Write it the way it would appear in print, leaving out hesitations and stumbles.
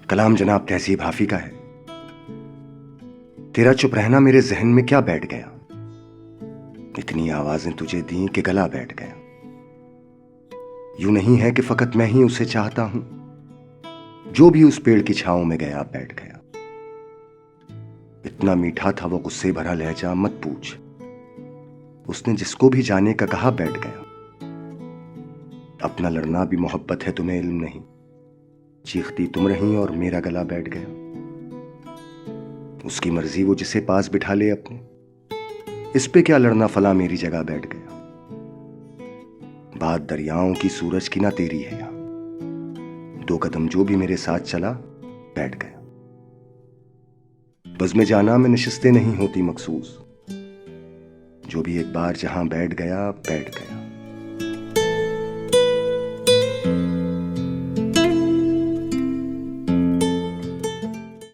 कलाम जनाब तहसीब हाफी का है। तेरा चुप रहना मेरे जहन में क्या बैठ गया, इतनी आवाजें तुझे दी कि गला बैठ गया। यूं नहीं है कि फकत मैं ही उसे चाहता हूं, जो भी उस पेड़ की छांव में गया बैठ गया। इतना मीठा था वो गुस्से भरा लहजा मत पूछ, उसने जिसको भी जाने का कहा बैठ गया। अपना लड़ना भी मोहब्बत है तुम्हें इल्म नहीं, चीखती तुम रही और मेरा गला बैठ गया। उसकी मर्जी वो जिसे पास बिठा ले अपने, इस पे क्या लड़ना फला मेरी जगह बैठ गया। बात दरियाओं की सूरज की ना तेरी है यहां, दो कदम जो भी मेरे साथ चला बैठ गया। बज़्म जाना में नशिस्तें नहीं होती मखसूस, जो भी एक बार जहां बैठ गया बैठ गया।